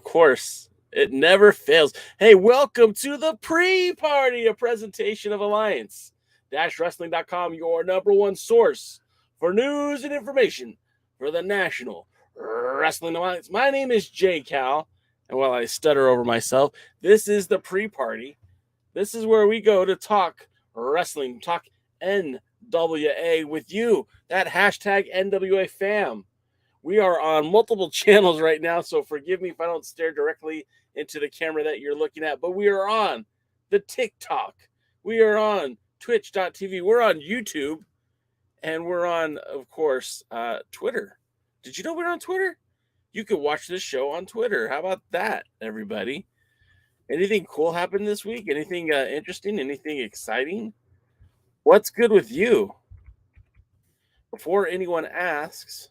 course, it never fails. Hey, welcome to the pre-party, a presentation of Alliance-Wrestling.com, your number one source for news and information for the National Wrestling Alliance. My name is Jay Cal, and while I stutter over myself, this is the pre-party. This is where we go to talk wrestling, talk NWA with you, that hashtag NWA fam. We are on multiple channels right now, so forgive me if I don't stare directly into the camera that you're looking at, but we are on the TikTok. We are on Twitch.tv. We're on YouTube, and we're on, of course, Twitter. Did you know we're on Twitter? You could watch this show on Twitter. How about that, everybody? Anything cool happened this week? Anything interesting? Anything exciting? What's good with you? Before anyone asks,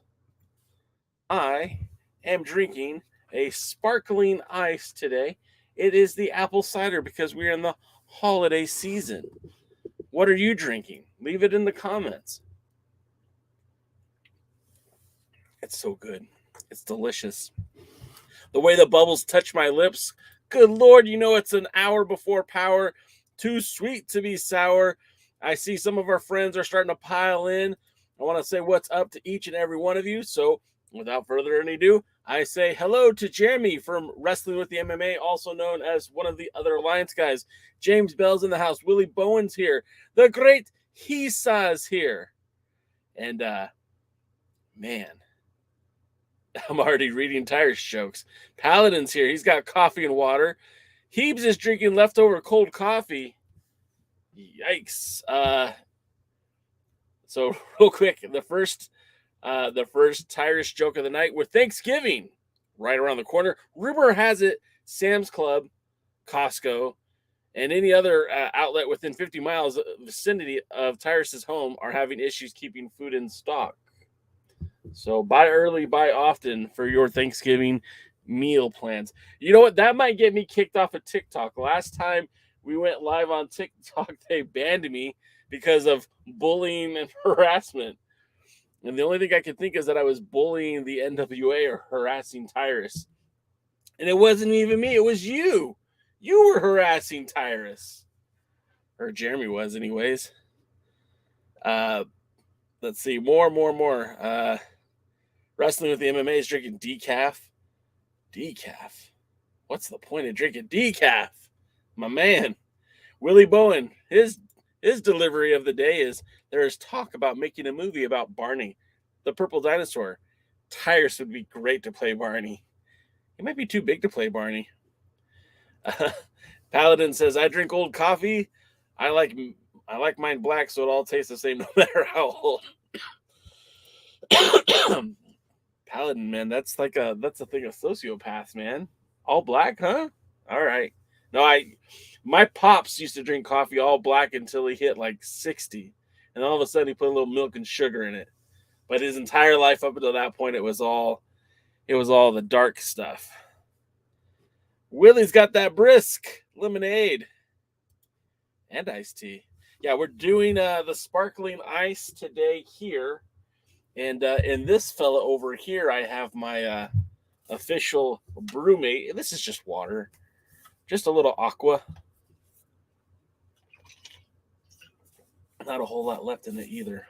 I am drinking a sparkling ice today. It is the apple cider because we're in the holiday season. What are you drinking? Leave it in the comments. It's so good. It's delicious. The way the bubbles touch my lips, good Lord, you know it's an hour before power. Too sweet to be sour. I see some of our friends are starting to pile in. I want to say what's up to each and every one of you. So without further ado, I say hello to Jeremy from Wrestling with the MMA, also known as one of the other Alliance guys. James Bell's in the house. Willie Bowen's here. The great Hisa's here. And, man, I'm already reading Tyrus jokes. Paladin's here. He's got coffee and water. Heebs is drinking leftover cold coffee. Yikes. So real quick, the first Tyrus joke of the night with Thanksgiving right around the corner. Rumor has it Sam's Club, Costco, and any other outlet within 50 miles vicinity of Tyrus's home are having issues keeping food in stock. So buy early, buy often for your Thanksgiving meal plans. You know what? That might get me kicked off of TikTok. Last time we went live on TikTok, they banned me because of bullying and harassment. And the only thing I could think is that I was bullying the NWA or harassing Tyrus. And it wasn't even me. It was you. You were harassing Tyrus. Or Jeremy was anyways. Let's see. More. Wrestling with the MMA is drinking decaf. Decaf? What's the point of drinking decaf? My man. Willie Bowen, his delivery of the day is there is talk about making a movie about Barney, the purple dinosaur. Tyrus would be great to play Barney. He might be too big to play Barney. Paladin says, I drink old coffee. I like mine black, so it all tastes the same no matter how old. Paladin, man, that's a thing of sociopaths, man. All black, huh? All right. No, my pops used to drink coffee all black until he hit like 60. And all of a sudden he put a little milk and sugar in it. But his entire life up until that point, it was all the dark stuff. Willie's got that brisk lemonade and iced tea. Yeah, we're doing the sparkling ice today here. And this fella over here, I have my official brewmate. This is just water. Just a little aqua. Not a whole lot left in it either.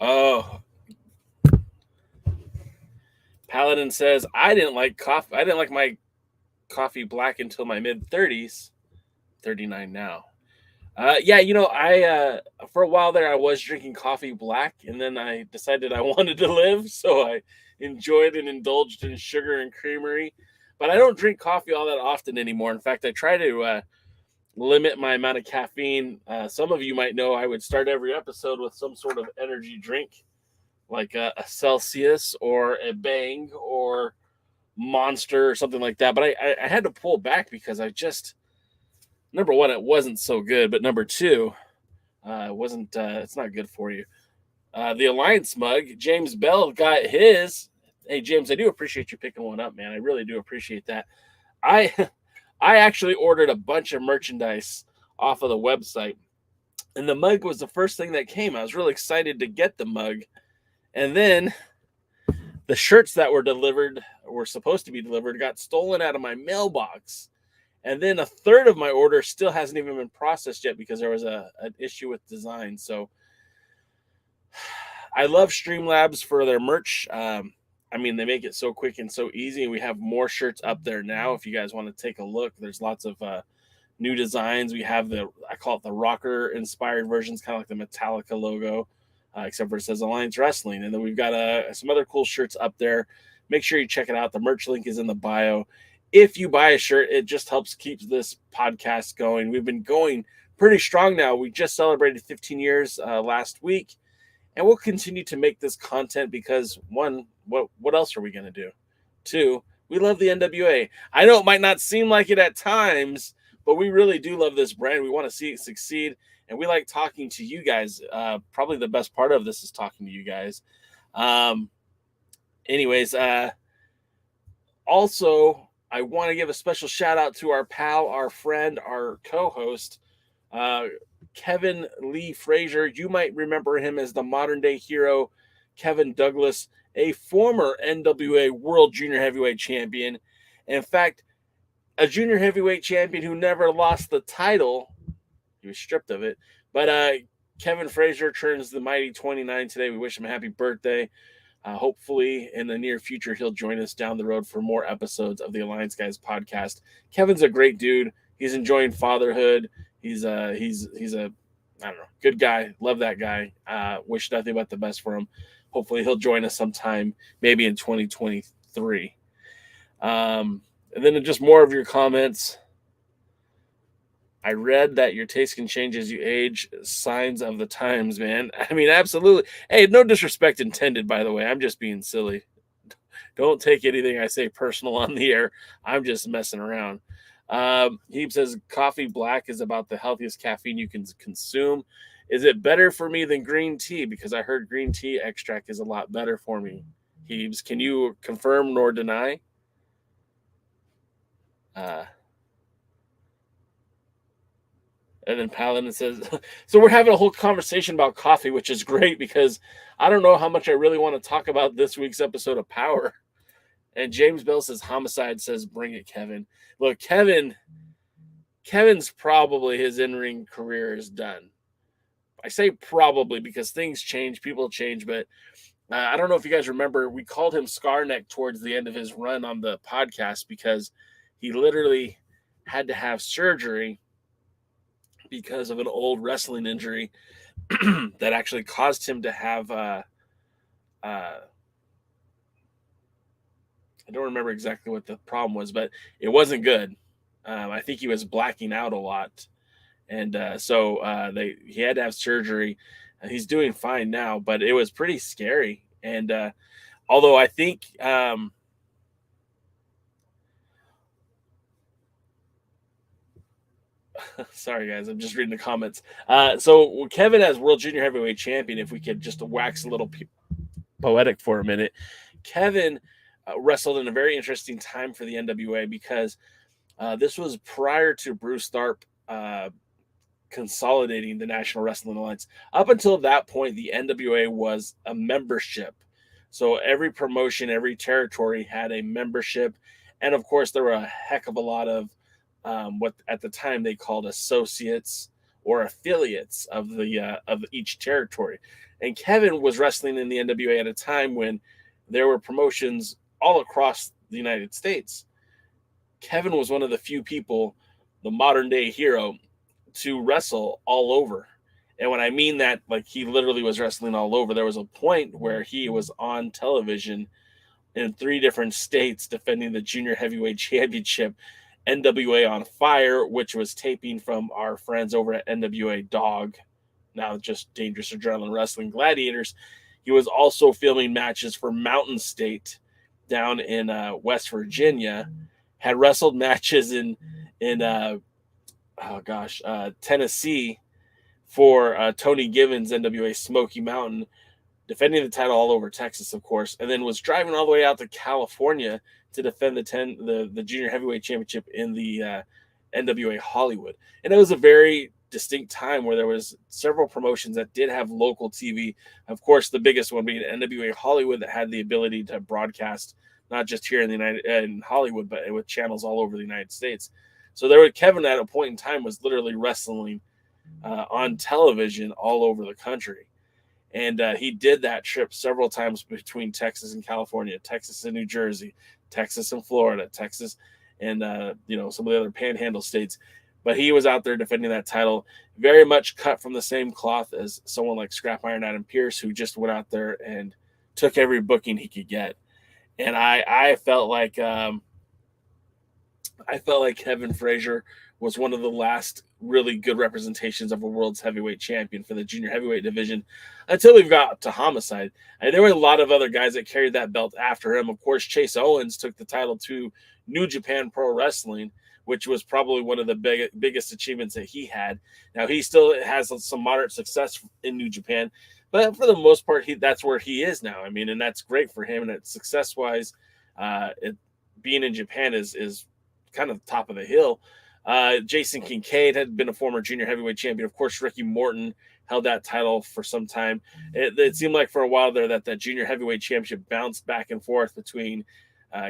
Oh. Paladin says, I didn't like coffee. I didn't like my coffee black until my mid-30s. 39 now. Yeah, you know, I for a while there I was drinking coffee black, and then I decided I wanted to live, so I enjoyed and indulged in sugar and creamery. But I don't drink coffee all that often anymore. In fact, I try to limit my amount of caffeine. Some of you might know I would start every episode with some sort of energy drink, like a Celsius or a Bang or Monster or something like that. But I had to pull back because I just, number one, it wasn't so good. But number two, it wasn't. It's not good for you. The Alliance mug, James Bell got his. Hey, James, I do appreciate you picking one up, man. I really do appreciate that. I actually ordered a bunch of merchandise off of the website, and the mug was the first thing that came. I was really excited to get the mug, and then the shirts that were supposed to be delivered got stolen out of my mailbox. And then a third of my order still hasn't even been processed yet because there was an issue with design. So I love Streamlabs for their merch. I mean, they make it so quick and so easy. And we have more shirts up there now. If you guys want to take a look, there's lots of new designs. We have I call it the rocker inspired versions, kind of like the Metallica logo, except for it says Alliance Wrestling. And then we've got some other cool shirts up there. Make sure you check it out. The merch link is in the bio. If you buy a shirt, it just helps keep this podcast going. We've been going pretty strong now. We just celebrated 15 years last week, and we'll continue to make this content because, one, what else are we going to do? Two, we love the NWA. I know it might not seem like it at times, but we really do love this brand. We want to see it succeed, and we like talking to you guys. Probably the best part of this is talking to you guys. Anyways, also, I want to give a special shout out to our pal, our friend, our co-host, Kevin Lee Frazier. You might remember him as the modern day hero, Kevin Douglas, a former NWA World Junior Heavyweight Champion. In fact, a junior heavyweight champion who never lost the title. He was stripped of it. But Kevin Frazier turns the mighty 29 today. We wish him a happy birthday. Hopefully, in the near future, he'll join us down the road for more episodes of the Alliance Guys podcast. Kevin's a great dude. He's enjoying fatherhood. He's a I don't know, good guy. Love that guy. Wish nothing but the best for him. Hopefully, he'll join us sometime, maybe in 2023. And then just more of your comments. I read that your taste can change as you age. Signs of the times, man. I mean, absolutely. Hey, no disrespect intended, by the way. I'm just being silly. Don't take anything I say personal on the air. I'm just messing around. He says coffee black is about the healthiest caffeine you can consume. Is it better for me than green tea? Because I heard green tea extract is a lot better for me. Heebs, can you confirm nor deny? And then Paladin says, so we're having a whole conversation about coffee, which is great because I don't know how much I really want to talk about this week's episode of Power. And James Bell says, Homicide says, bring it, Kevin. Look, Kevin's probably his in-ring career is done. I say probably because things change, people change, but I don't know if you guys remember, we called him Scarneck towards the end of his run on the podcast because he literally had to have surgery because of an old wrestling injury that actually caused him to have I don't remember exactly what the problem was, but it wasn't good. I think he was blacking out a lot. And so he had to have surgery. He's doing fine now, but it was pretty scary. And although I think sorry, guys. I'm just reading the comments. So Kevin as World Junior Heavyweight Champion, if we could just wax a little poetic for a minute. Kevin wrestled in a very interesting time for the NWA because this was prior to Bruce Tharp consolidating the National Wrestling Alliance. Up until that point, the NWA was a membership. So every promotion, every territory had a membership. And of course, there were a heck of a lot of what at the time they called associates or affiliates of each territory. And Kevin was wrestling in the NWA at a time when there were promotions all across the United States. Kevin was one of the few people, the modern day hero, to wrestle all over. And when I mean that, like he literally was wrestling all over, there was a point where he was on television in 3 different states defending the Junior Heavyweight Championship. NWA on Fire, which was taping from our friends over at NWA Dog, now just Dangerous Adrenaline Wrestling Gladiators. He was also filming matches for Mountain State down in West Virginia, had wrestled matches in Tennessee for Tony Givens, NWA Smoky Mountain, defending the title all over Texas, of course, and then was driving all the way out to California to defend the Junior Heavyweight Championship in the NWA Hollywood. And it was a very distinct time where there was several promotions that did have local TV. Of course, the biggest one being NWA Hollywood, that had the ability to broadcast not just here in Hollywood, but with channels all over the United States. So Kevin at a point in time was literally wrestling on television all over the country. And he did that trip several times between Texas and California, Texas and New Jersey, Texas and Florida, Texas and some of the other panhandle states. But he was out there defending that title, very much cut from the same cloth as someone like Scrap Iron Adam Pearce, who just went out there and took every booking he could get. And I felt like Kevin Frazier was one of the last really good representations of a world's heavyweight champion for the junior heavyweight division until we've got to Homicide. And there were a lot of other guys that carried that belt after him. Of course, Chase Owens took the title to New Japan Pro Wrestling, which was probably one of the biggest achievements that he had. Now, he still has some moderate success in New Japan, but for the most part, that's where he is now. I mean, and that's great for him. And it's success-wise, being in Japan is kind of top of the hill. Jason Kincaid had been a former junior heavyweight champion. Of course, Ricky Morton held that title for some time. It seemed like for a while there that junior heavyweight championship bounced back and forth between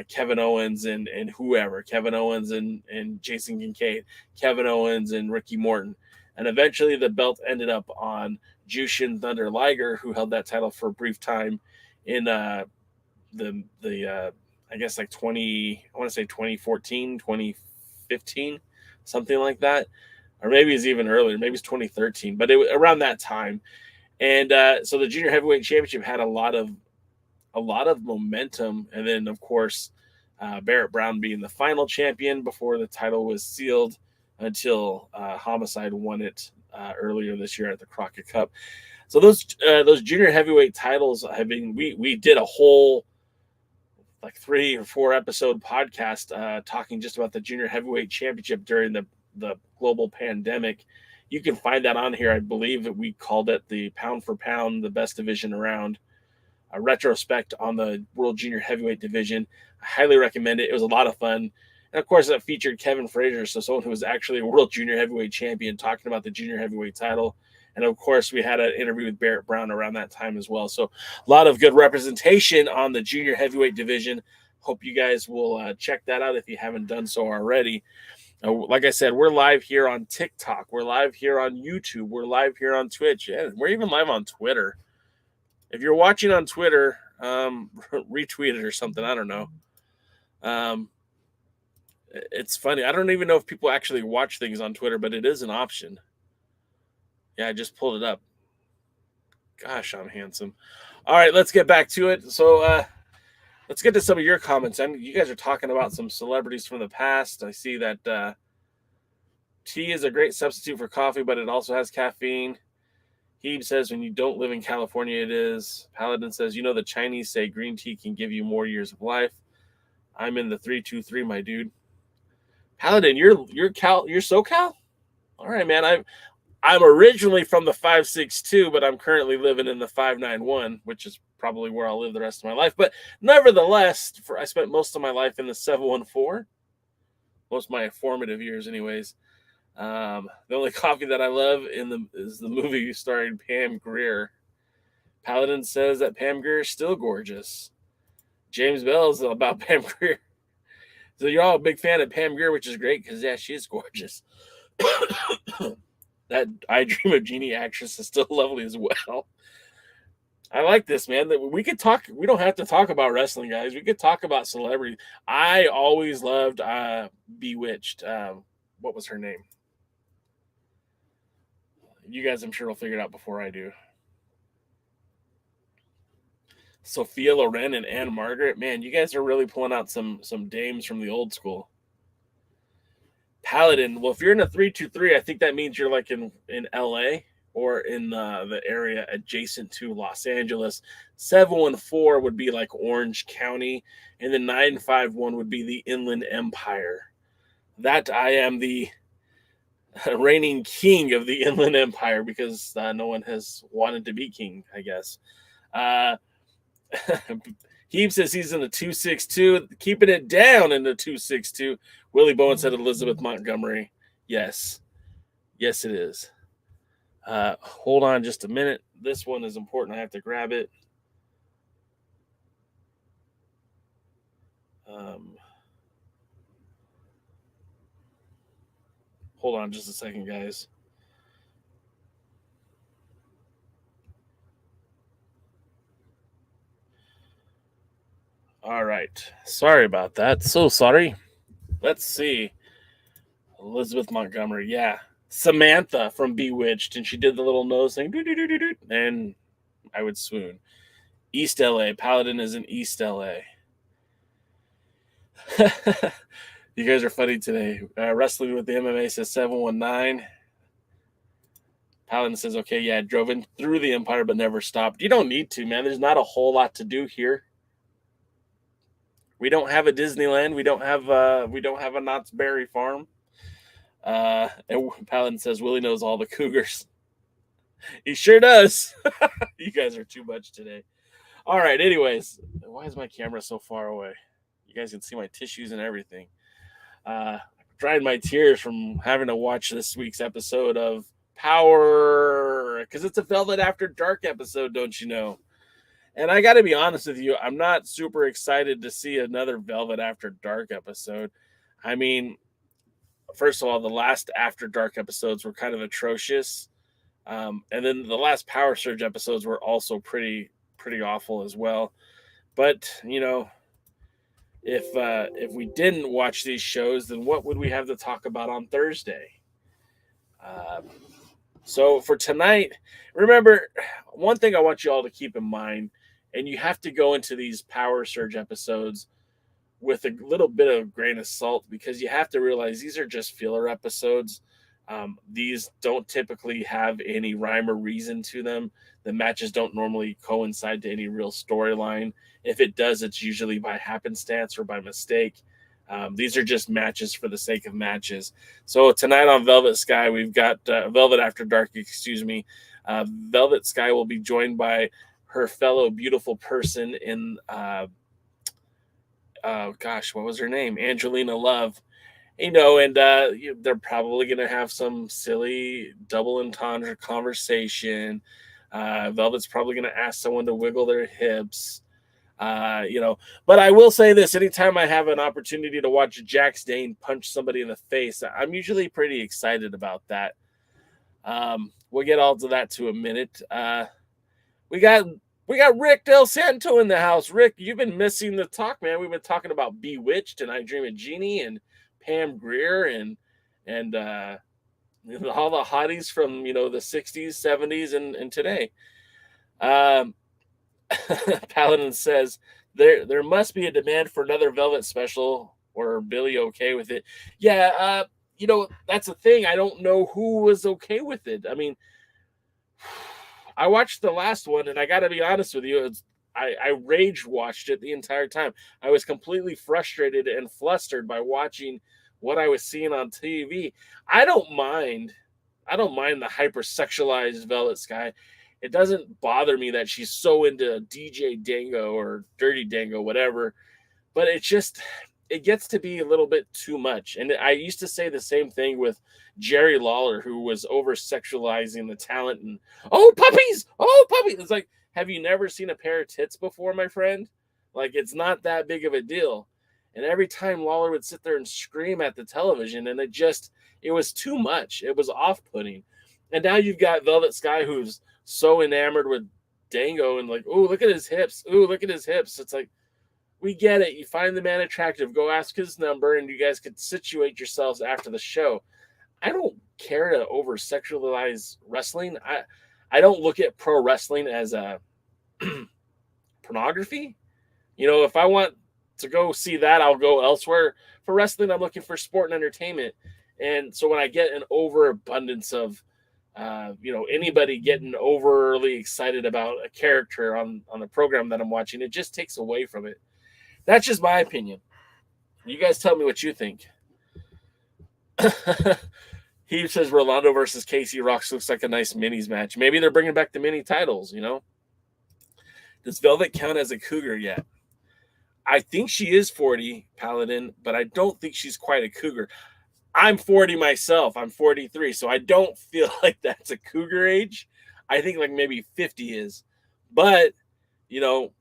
Kevin Owens and whoever, Kevin Owens and Jason Kincaid, Kevin Owens and Ricky Morton. And eventually the belt ended up on Jushin Thunder Liger, who held that title for a brief time in I guess like 2014, 2015, something like that. Or maybe it's even earlier. Maybe it's 2013, but it was around that time. And so the junior heavyweight championship had a lot of momentum. And then, of course, Barrett Brown being the final champion before the title was sealed until Homicide won it earlier this year at the Crockett Cup. So those junior heavyweight titles have been, we did a whole like 3 or 4 episode podcast talking just about the junior heavyweight championship during the global pandemic. You can find that on here. I believe that we called it the pound for pound, the best division around, a retrospect on the world junior heavyweight division. I highly recommend it. It was a lot of fun. And of course, that featured Kevin Frazier, so someone who was actually a world junior heavyweight champion, talking about the junior heavyweight title. And of course, we had an interview with Barrett Brown around that time as well. So a lot of good representation on the junior heavyweight division. Hope you guys will check that out if you haven't done so already. Like I said, we're live here on TikTok. We're live here on YouTube. We're live here on Twitch. Yeah, we're even live on Twitter. If you're watching on Twitter, retweet it or something. I don't know. It's funny. I don't even know if people actually watch things on Twitter, but it is an option. Yeah, I just pulled it up. Gosh, I'm handsome. All right, let's get back to it. So let's get to some of your comments. You guys are talking about some celebrities from the past. I see that tea is a great substitute for coffee, but it also has caffeine. Heeb says when you don't live in California, it is. Paladin says, the Chinese say green tea can give you more years of life. I'm in the 323, my dude. Paladin, you're SoCal? All right, man. I'm originally from the 562, but I'm currently living in the 591, which is probably where I'll live the rest of my life. But nevertheless, I spent most of my life in the 714, most of my formative years anyways. The only coffee that I love is the movie starring Pam Grier. Paladin says that Pam Grier is still gorgeous. James Bell is about Pam Grier. So you're all a big fan of Pam Grier, which is great because, yeah, she is gorgeous. That I Dream of Jeannie actress is still lovely as well. I like this, man. That we could talk. We don't have to talk about wrestling, guys. We could talk about celebrities. I always loved Bewitched. What was her name? You guys, I'm sure, will figure it out before I do. Sophia Loren and Anne Margaret. Man, you guys are really pulling out some dames from the old school. Paladin. Well, if you're in a 323, I think that means you're like in LA or in the area adjacent to Los Angeles. 714 would be like Orange County, and the 951 would be the Inland Empire. That I am the reigning king of the Inland Empire because no one has wanted to be king, I guess. Heeb says he's in the 262, keeping it down in the 262. Willie Bowen said Elizabeth Montgomery. Yes. Yes, it is. Hold on just a minute. This one is important. I have to grab it. Hold on just a second, guys. All right. Sorry about that. So sorry. Let's see. Elizabeth Montgomery. Yeah. Samantha from Bewitched. And she did the little nose thing. And I would swoon. East LA. Paladin is in East LA. You guys are funny today. Wrestling with the MMA says 719. Paladin says, okay, yeah, drove in through the Empire but never stopped. You don't need to, man. There's not a whole lot to do here. We don't have a Disneyland. We don't have a Knott's Berry Farm. And Paladin says Willie knows all the cougars. He sure does. You guys are too much today. All right. Anyways, why is my camera so far away? You guys can see my tissues and everything. Dried my tears from having to watch this week's episode of POWERRR because it's a Velvet After Dark episode, don't you know? And I got to be honest with you, I'm not super excited to see another Velvet After Dark episode. I mean, first of all, the last After Dark episodes were kind of atrocious. And then the last Power Surge episodes were also pretty awful as well. But, you know, if we didn't watch these shows, then what would we have to talk about on Thursday? So for tonight, remember, one thing I want you all to keep in mind, and you have to go into these Power Surge episodes with a little bit of grain of salt because you have to realize these are just filler episodes. These don't typically have any rhyme or reason to them. The matches don't normally coincide to any real storyline. If it does, it's usually by happenstance or by mistake. These are just matches for the sake of matches. So tonight on Velvet Sky, we've got Velvet After Dark, excuse me. Velvet Sky will be joined by her fellow beautiful person in, what was her name? Angelina Love. You know, and they're probably going to have some silly double entendre conversation. Velvet's probably going to ask someone to wiggle their hips. But I will say this: anytime I have an opportunity to watch Jax Dane punch somebody in the face, I'm usually pretty excited about that. We'll get all to that to a minute. We got Rick Del Santo in the house. Rick, you've been missing the talk, man. We've been talking about Bewitched and I Dream of Jeannie and Pam Grier and all the hotties from the 60s, 70s, and today. Paladin says there must be a demand for another Velvet special, or Billy okay with it. Yeah, that's the thing. I don't know who was okay with it. I mean, I watched the last one, and I got to be honest with you, I rage watched it the entire time. I was completely frustrated and flustered by watching what I was seeing on TV. I don't mind the hypersexualized Velvet Sky. It doesn't bother me that she's so into DJ Dango or Dirty Dango, whatever. But it gets to be a little bit too much. And I used to say the same thing with Jerry Lawler, who was over sexualizing the talent and oh puppies. It's like, have you never seen a pair of tits before, my friend? Like, it's not that big of a deal. And every time Lawler would sit there and scream at the television, and it was too much. It was off-putting. And now you've got Velvet Sky, who's so enamored with Dango and like, oh, look at his hips. Oh, look at his hips. It's like, we get it. You find the man attractive. Go ask his number, and you guys could situate yourselves after the show. I don't care to over-sexualize wrestling. I don't look at pro wrestling as a pornography. If I want to go see that, I'll go elsewhere. For wrestling, I'm looking for sport and entertainment. And so when I get an overabundance of anybody getting overly excited about a character on the program that I'm watching, it just takes away from it. That's just my opinion. You guys tell me what you think. He says Rolando versus KC Roxx looks like a nice minis match. Maybe they're bringing back the mini titles, Does Velvet count as a cougar yet? I think she is 40, Paladin, but I don't think she's quite a cougar. I'm 40 myself. I'm 43, so I don't feel like that's a cougar age. I think like maybe 50 is. But, you know,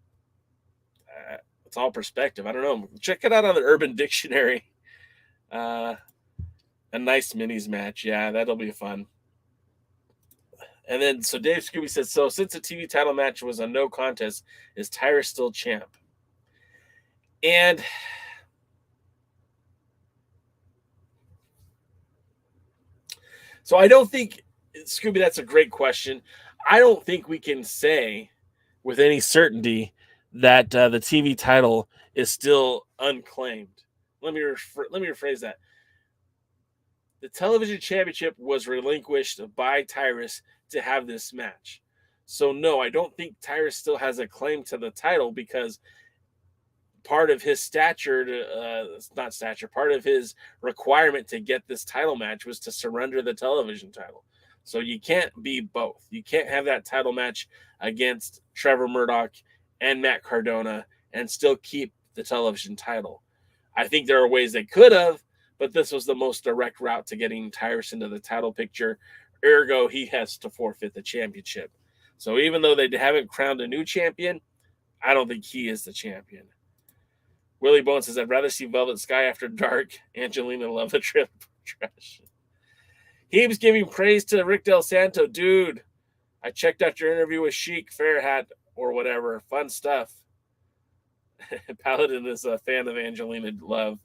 it's all perspective. I don't know. Check it out on the Urban Dictionary. A nice minis match. Yeah, that'll be fun. And then, so Dave Scooby says, so since the TV title match was a no contest, is Tyra still champ? And so I don't think, Scooby, that's a great question. I don't think we can say with any certainty that the TV title is still unclaimed. Let me rephrase that. The television championship was relinquished by Tyrus to have this match. So no, I don't think Tyrus still has a claim to the title because part of his part of his requirement to get this title match was to surrender the television title. So you can't be both. You can't have that title match against Trevor Murdoch and Matt Cardona and still keep the television title. I think there are ways they could have, but this was the most direct route to getting Tyrus into the title picture. Ergo, he has to forfeit the championship. So even though they haven't crowned a new champion, I don't think he is the champion. Willie Bones says, I'd rather see Velvet Sky after dark. Angelina love the trip. Trash. He was giving praise to Rick Del Santo. Dude, I checked out your interview with Sheik, Fairhat, or whatever. Fun stuff. Paladin is a fan of Angelina Love.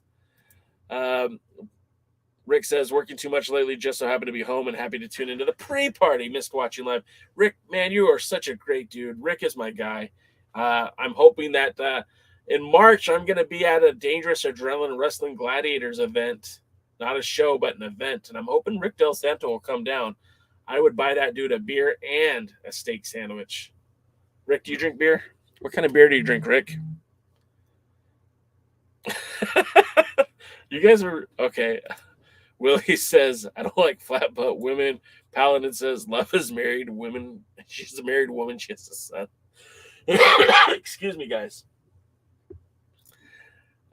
Rick says, working too much lately, just so happen to be home and happy to tune into the pre-party. Missed watching live. Rick, man, you are such a great dude. Rick is my guy. I'm hoping that in March, I'm going to be at a Dangerous Adrenaline Wrestling Gladiators event. Not a show, but an event. And I'm hoping Rick Del Santo will come down. I would buy that dude a beer and a steak sandwich. Rick, do you drink beer? What kind of beer do you drink, Rick? You guys are okay. Willie says, I don't like flat butt women. Paladin says, love is married women. She's a married woman. She has a son. Excuse me, guys.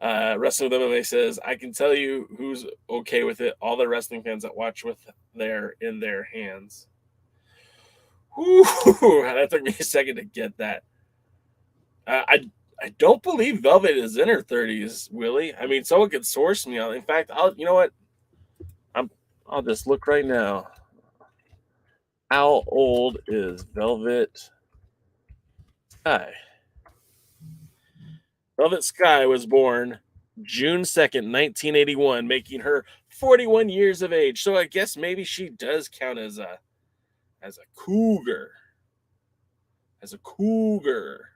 Wrestling with MMA says, I can tell you who's okay with it. All the wrestling fans that watch with their in their hands. Whew, that took me a second to get that. I don't believe Velvet is in her 30s, Willie. I mean, someone could source me on. In fact, you know what? I'll just look right now. How old is Velvet Sky? Velvet Sky was born June 2nd, 1981, making her 41 years of age. So I guess maybe she does count as a cougar. As a cougar.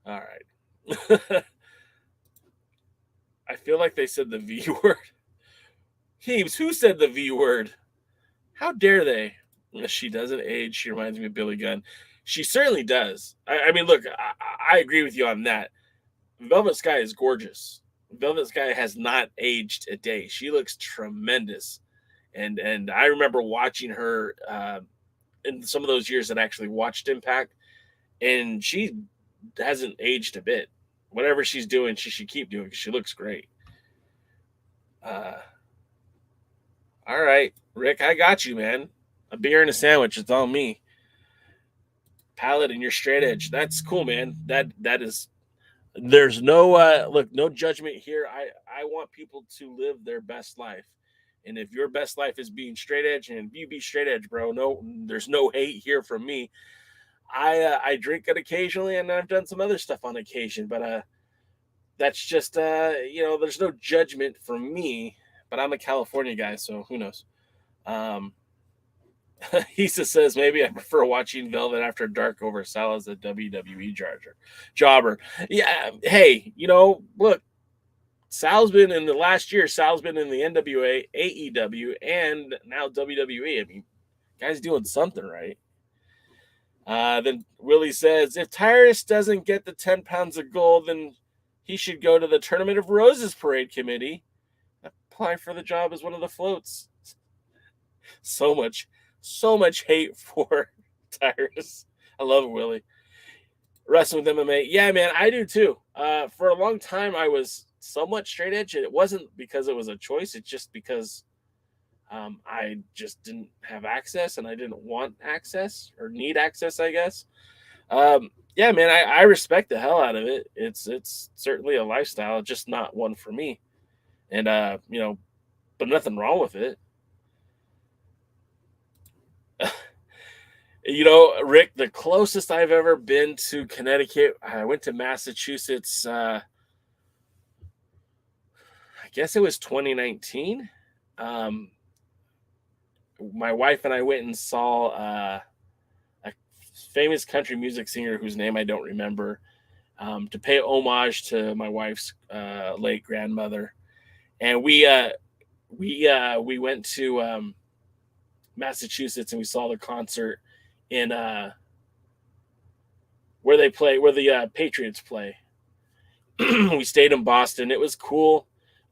All right. I feel like they said the V word. Heaves, who said the V word? How dare they? She doesn't age. She reminds me of Billy Gunn. She certainly does. I mean, look, I agree with you on that. Velvet Sky is gorgeous. Velvet Sky has not aged a day. She looks tremendous. And I remember watching her in some of those years that I actually watched Impact, and she hasn't aged a bit. Whatever she's doing, she should keep doing because she looks great. All right, Rick, I got you, man. A beer and a sandwich. It's all me. Paladin, you're straight edge. That's cool, man. That is. There's no no judgment here. I want people to live their best life, and if your best life is being straight edge, and you be straight edge, bro. No, there's no hate here from me. I drink it occasionally, and I've done some other stuff on occasion, but that's just there's no judgment from me. But I'm a California guy, so who knows? He says maybe I prefer watching Velvet After Dark over Sal as a WWE jobber. Yeah, hey, look, Sal's been in the last year. Sal's been in the NWA, AEW, and now WWE. I mean, guy's doing something right. Then Willie says, if Tyrus doesn't get the 10 pounds of gold, then he should go to the Tournament of Roses parade committee. Apply for the job as one of the floats. So much hate for Tyrus. I love it, Willie. Wrestling with MMA. Yeah, man, I do too. For a long time, I was somewhat straight edge. It wasn't because it was a choice. It's just because I just didn't have access and I didn't want access or need access, I guess. Yeah, man, I respect the hell out of it. It's certainly a lifestyle, just not one for me. And but nothing wrong with it. Rick, the closest I've ever been to Connecticut, I went to Massachusetts. I guess it was 2019. My wife and I went and saw a famous country music singer whose name I don't remember, to pay homage to my wife's late grandmother. And we went to Massachusetts and we saw the concert in where the Patriots play. We stayed in Boston. It was cool,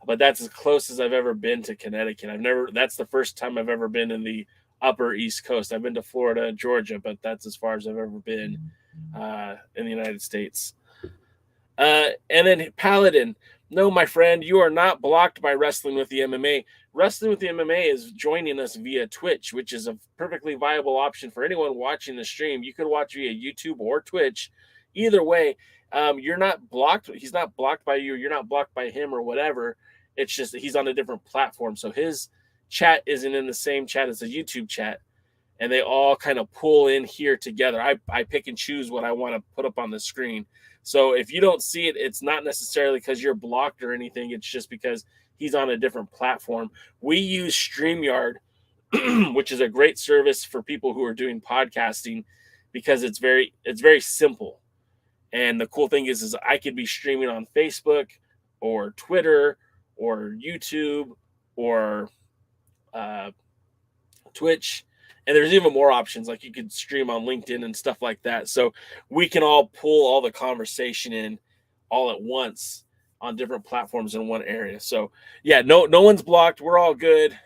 but that's as close as I've ever been to Connecticut. That's the first time I've ever been in the upper East Coast. I've been to Florida, Georgia, but that's as far as I've ever been in the United States. And then Paladin. No, my friend, you are not blocked by Wrestling with the MMA. Wrestling with the MMA is joining us via Twitch, which is a perfectly viable option for anyone watching the stream. You could watch via YouTube or Twitch. Either way, you're not blocked. He's not blocked by you. You're not blocked by him or whatever. It's just that he's on a different platform. So his chat isn't in the same chat as a YouTube chat. And they all kind of pull in here together. I pick and choose what I want to put up on the screen. So if you don't see it, it's not necessarily because you're blocked or anything. It's just because he's on a different platform. We use StreamYard, which is a great service for people who are doing podcasting because it's very simple. And the cool thing is I could be streaming on Facebook or Twitter or YouTube or Twitch. And there's even more options, like you could stream on LinkedIn and stuff like that. So we can all pull all the conversation in all at once on different platforms in one area. So yeah, no one's blocked. We're all good.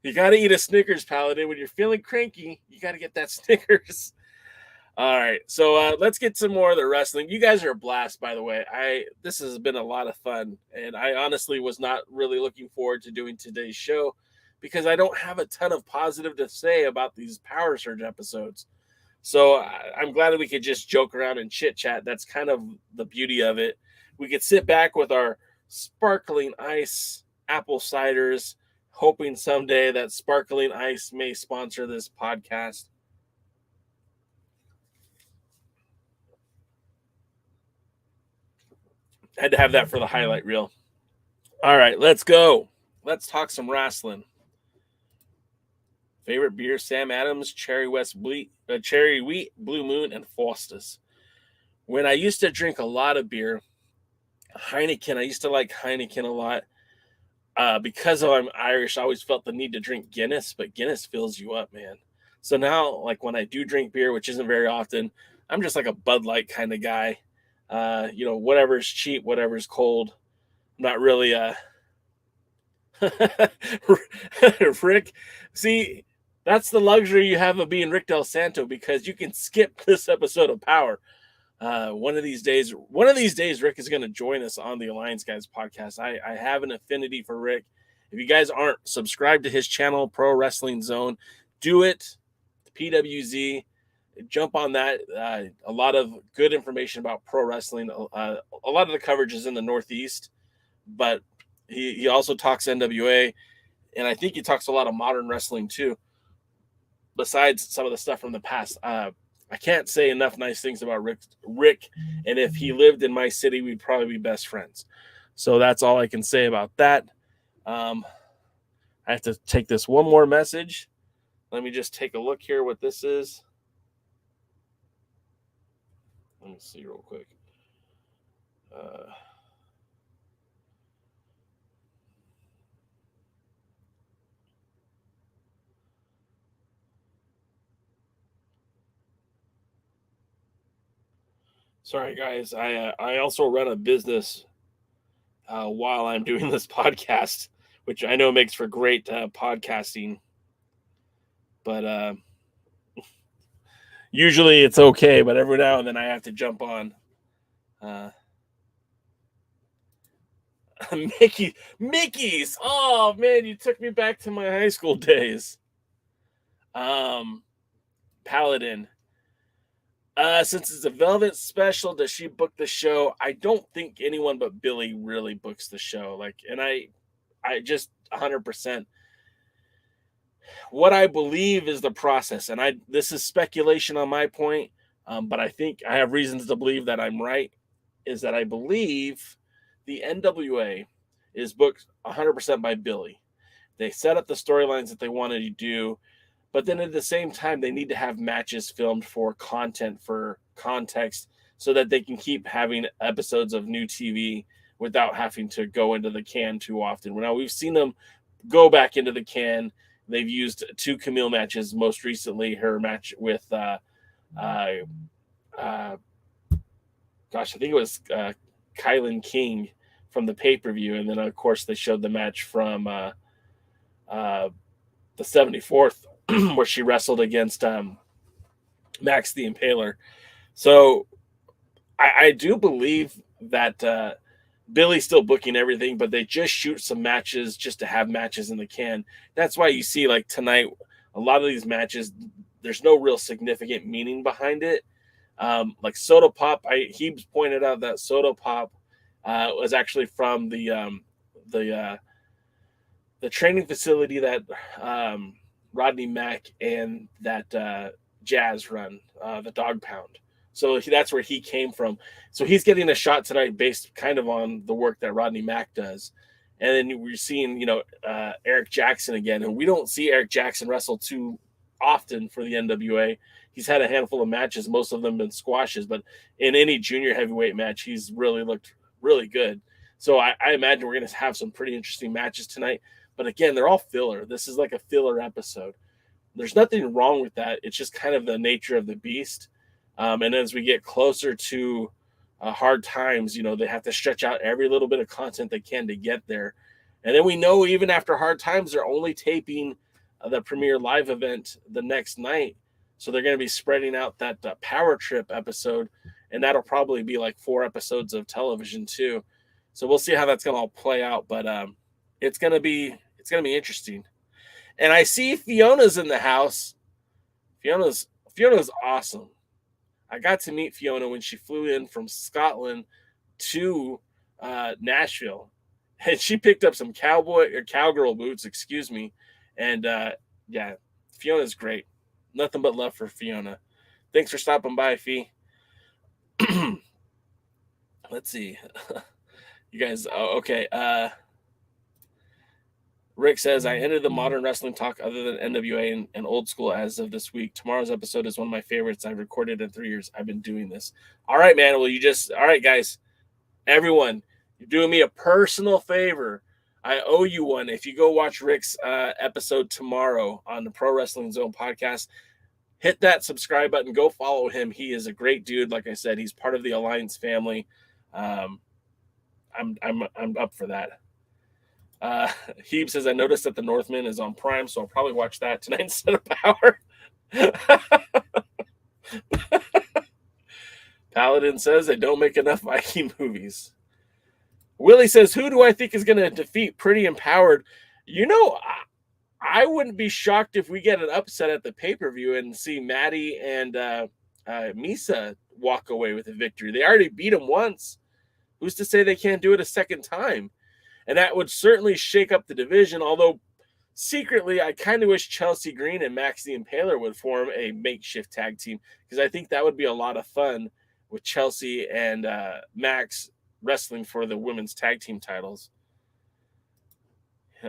You got to eat a Snickers, Paladin. When you're feeling cranky, you got to get that Snickers. All right, so let's get some more of the wrestling. You guys are a blast, by the way. This has been a lot of fun, and I honestly was not really looking forward to doing today's show because I don't have a ton of positive to say about these Power Surge episodes. So I'm glad that we could just joke around and chit chat. That's kind of the beauty of it. We could sit back with our sparkling ice apple ciders, hoping someday that sparkling ice may sponsor this podcast. I had to have that for the highlight reel. All right, let's go. Let's talk some wrestling. Favorite beer: Sam Adams, Cherry Wheat, Blue Moon, and Foster's. When I used to drink a lot of beer, Heineken, I used to like Heineken a lot. Because I'm Irish, I always felt the need to drink Guinness, but Guinness fills you up, man. So now, like when I do drink beer, which isn't very often, I'm just like a Bud Light kind of guy. Whatever's cheap, whatever's cold. I'm not really Rick. See, that's the luxury you have of being Rick Del Santo because you can skip this episode of Power. One of these days, Rick is going to join us on the Alliance Guys podcast. I have an affinity for Rick. If you guys aren't subscribed to his channel, Pro Wrestling Zone, do it. PWZ, jump on that. A lot of good information about pro wrestling. A lot of the coverage is in the Northeast, but he also talks NWA, and I think he talks a lot of modern wrestling too, besides some of the stuff from the past. I can't say enough nice things about Rick, and if he lived in my city, we'd probably be best friends. So that's all I can say about that. I have to take this one more message. Let me just take a look here what this is. Let me see real quick. Sorry, guys. I also run a business while I'm doing this podcast, which I know makes for great podcasting. But Usually it's okay, but every now and then I have to jump on. Mickey's. Oh man, you took me back to my high school days. Paladin. Since it's a Velvet special, does she book the show? I don't think anyone but Billy really books the show. Like, and I just 100%. What I believe is the process, and this is speculation on my point, but I think I have reasons to believe that I'm right. Is that I believe the NWA is booked 100% by Billy. They set up the storylines that they wanted to do, but then at the same time, they need to have matches filmed for content, for context, so that they can keep having episodes of new TV without having to go into the can too often. Now, we've seen them go back into the can. They've used 2 Camille matches, most recently her match with, I think it was Kylan King from the pay-per-view. And then, of course, they showed the match from the 74th where she wrestled against Max the Impaler. So I do believe that Billy's still booking everything, but they just shoot some matches just to have matches in the can. That's why you see, like tonight, a lot of these matches, there's no real significant meaning behind it. Like Sodapop, he pointed out that Sodapop was actually from the training facility that Rodney Mack and that Jazz run, the Dog Pound. So that's where he came from. So he's getting a shot tonight based kind of on the work that Rodney Mack does. And then we're seeing, Eric Jackson again. And we don't see Eric Jackson wrestle too often for the NWA. He's had a handful of matches. Most of them been squashes. But in any junior heavyweight match, he's really looked really good. So I imagine we're going to have some pretty interesting matches tonight. But again, they're all filler. This is like a filler episode. There's nothing wrong with that. It's just kind of the nature of the beast. And as we get closer to hard times, they have to stretch out every little bit of content they can to get there. And then we know even after hard times, they're only taping the premiere live event the next night. So they're going to be spreading out that Power Trip episode. And that'll probably be like 4 episodes of television too. So we'll see how that's going to all play out. But it's going to be interesting. And I see Fiona's in the house. Fiona's awesome. I got to meet Fiona when she flew in from Scotland to Nashville, and she picked up some cowgirl boots, and Fiona's great. Nothing but love for Fiona. Thanks for stopping by, Fee. Let's see, you guys. Okay. Rick says, I ended the modern wrestling talk other than NWA and old school as of this week. Tomorrow's episode is one of my favorites I've recorded in 3 years. I've been doing this. All right, man. Well, all right, guys. Everyone, you're doing me a personal favor. I owe you one. If you go watch Rick's episode tomorrow on the Pro Wrestling Zone podcast, hit that subscribe button. Go follow him. He is a great dude. Like I said, he's part of the Alliance family. I'm up for that. Heeb says, I noticed that the Northman is on Prime, so I'll probably watch that tonight instead of Power. Paladin says they don't make enough Viking movies. Willie says, who do I think is going to defeat Pretty Empowered? I wouldn't be shocked if we get an upset at the pay-per-view and see Maddie and Misa walk away with a victory. They already beat him once. Who's to say they can't do it a second time? And that would certainly shake up the division, although secretly I kind of wish Chelsea Green and Max the Impaler would form a makeshift tag team, because I think that would be a lot of fun with Chelsea and Max wrestling for the women's tag team titles.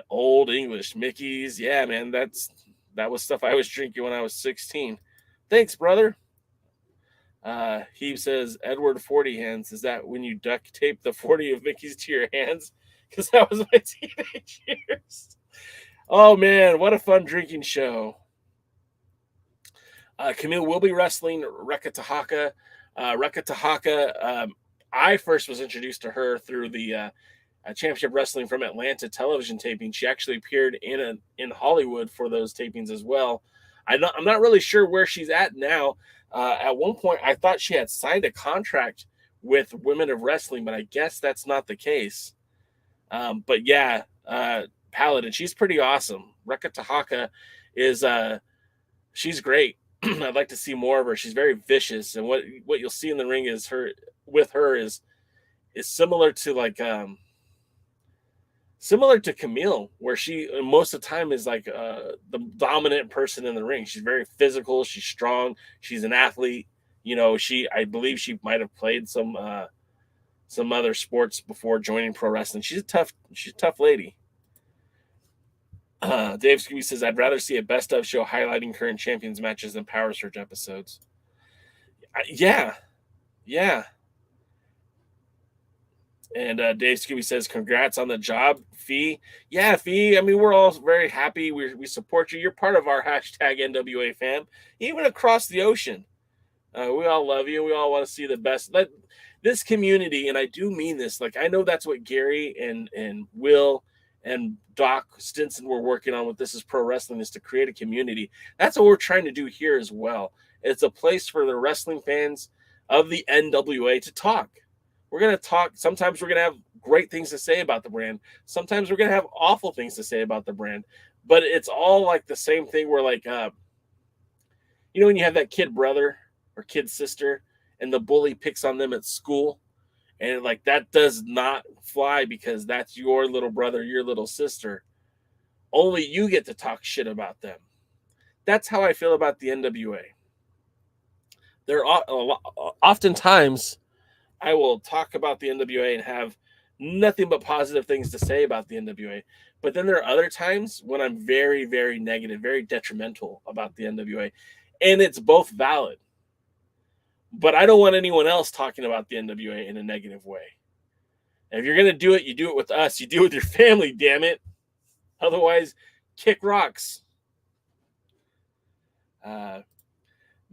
Old English Mickeys. Yeah, man, that was stuff I was drinking when I was 16. Thanks, brother. He says, Edward 40 hands. Is that when you duct tape the 40 of Mickey's to your hands? Because that was my teenage years. Oh, man, what a fun drinking show. Camille will be wrestling Reka Tahaka. Reka Tahaka, I first was introduced to her through the Championship Wrestling from Atlanta television taping. She actually appeared in Hollywood for those tapings as well. I'm not really sure where she's at now. At one point, I thought she had signed a contract with Women of Wrestling, but I guess that's not the case. But yeah, Paladin, she's pretty awesome. Reka Tahaka is she's great. I'd like to see more of her. She's very vicious, and what you'll see in the ring is her is similar to similar to Camille, where she most of the time is like the dominant person in the ring. She's very physical. She's strong. She's an athlete. You know, I believe she might have played some other sports before joining pro wrestling. She's a tough lady. Dave Scooby says, I'd rather see a best of show highlighting current champions matches than Power Surge episodes. Yeah. And Dave Scooby says, congrats on the job, Fee. Yeah, Fee. I mean, we're all very happy. We support you. You're part of our hashtag NWA fam, even across the ocean. We all love you. We all want to see the best. This community, and I do mean this, like I know that's what Gary and Will and Doc Stinson were working on with This Is Pro Wrestling, is to create a community. That's what we're trying to do here as well. It's a place for the wrestling fans of the NWA to talk. We're going to talk. Sometimes we're going to have great things to say about the brand. Sometimes we're going to have awful things to say about the brand. But it's all like the same thing where like, you know, when you have that kid brother or kid sister and the bully picks on them at school, and like that does not fly because that's your little brother, your little sister. Only you get to talk shit about them. That's how I feel about the NWA. There are oftentimes I will talk about the NWA and have nothing but positive things to say about the NWA. But then there are other times when I'm very, very negative, very detrimental about the NWA. And it's both valid. But I don't want anyone else talking about the NWA in a negative way. And if you're going to do it, you do it with us. You do it with your family, damn it. Otherwise, kick rocks.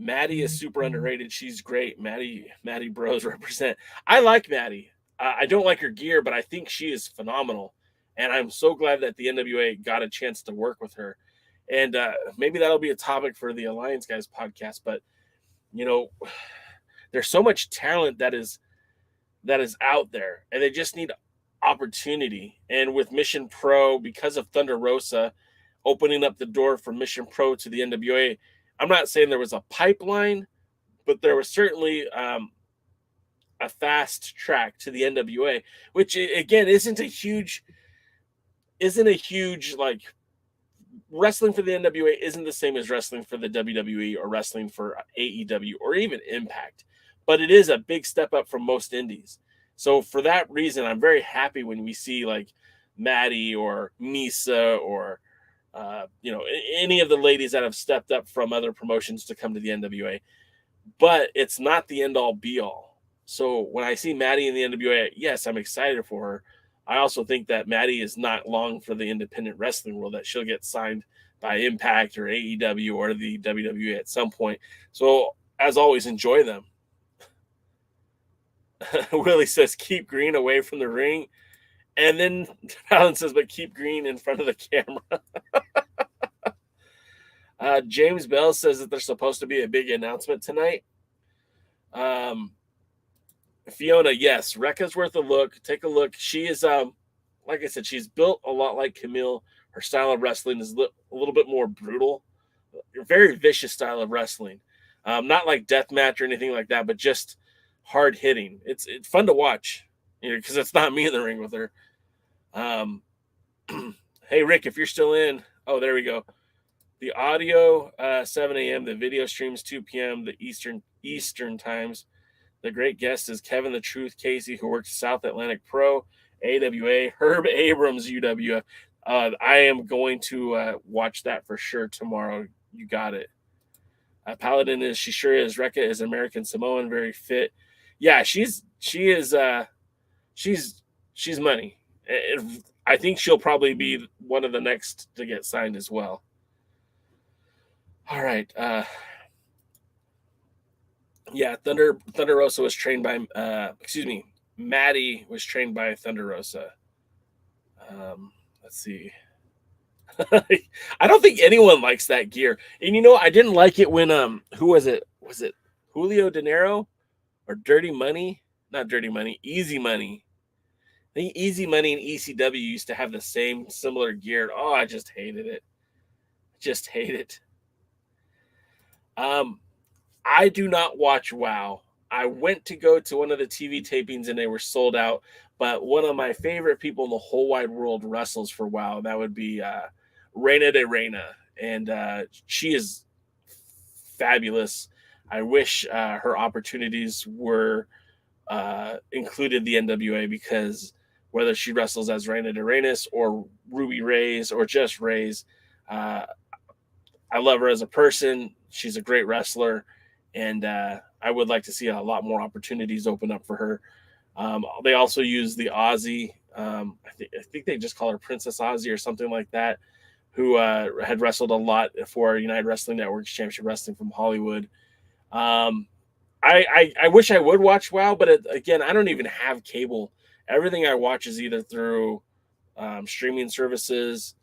Maddie is super underrated. She's great. Maddie Bros represent. I like Maddie. I don't like her gear, but I think she is phenomenal. And I'm so glad that the NWA got a chance to work with her. And maybe that'll be a topic for the Alliance Guys podcast. But, you know, there's so much talent that is out there, and they just need opportunity. And with Mission Pro, because of Thunder Rosa opening up the door for Mission Pro to the NWA, I'm not saying there was a pipeline, but there was certainly a fast track to the NWA, which again isn't a huge like wrestling for the NWA isn't the same as wrestling for the WWE or wrestling for AEW or even Impact, but it is a big step up from most indies. So for that reason, I'm very happy when we see like Maddie or Misa or you know, any of the ladies that have stepped up from other promotions to come to the NWA. But it's not the end all be all. So when I see Maddie in the NWA, yes, I'm excited for her. I also think that Maddie is not long for the independent wrestling world, that she'll get signed by Impact or AEW or the WWE at some point. So as always, enjoy them. Willie says, keep Green away from the ring. And then Alan says, but keep Green in front of the camera. James Bell says that there's supposed to be a big announcement tonight. Fiona, yes, Rekka's worth a look. Take a look. She is, like I said, she's built a lot like Camille. Her style of wrestling is a little bit more brutal. Very vicious style of wrestling. Not like deathmatch or anything like that, but just hard hitting. It's fun to watch, you know, because it's not me in the ring with her. Hey, Rick, if you're still in, oh, there we go. The audio, 7 a.m. The video streams 2 p.m. the Eastern times. The great guest is Kevin the Truth Casey, who works South Atlantic Pro, AWA, Herb Abrams, UWF. I am going to watch that for sure tomorrow. You got it. Paladin she sure is. Rekka is American Samoan, very fit. Yeah, she's money. I think she'll probably be one of the next to get signed as well. All right. Yeah, Thunder Rosa was trained by Maddie was trained by Thunder Rosa. Let's see. I don't think anyone likes that gear. And I didn't like it when who was it? Was it Julio De Niro or Dirty Money? Not Dirty Money, Easy Money. I think Easy Money and ECW used to have the same similar gear. Oh, I just hated it. Just hate it. I do not watch WoW. I went to go to one of the TV tapings and they were sold out. But one of my favorite people in the whole wide world wrestles for WoW. That would be Reina de Reina, and she is fabulous. I wish her opportunities were included the NWA, because whether she wrestles as Reina de Reinas or Ruby Reyes or just Reyes, I love her as a person. She's a great wrestler, and I would like to see a lot more opportunities open up for her. They also use the Aussie. I think they just call her Princess Aussie or something like that, who had wrestled a lot for United Wrestling Network's Championship Wrestling from Hollywood. I wish I would watch WoW, but again, I don't even have cable. Everything I watch is either through streaming services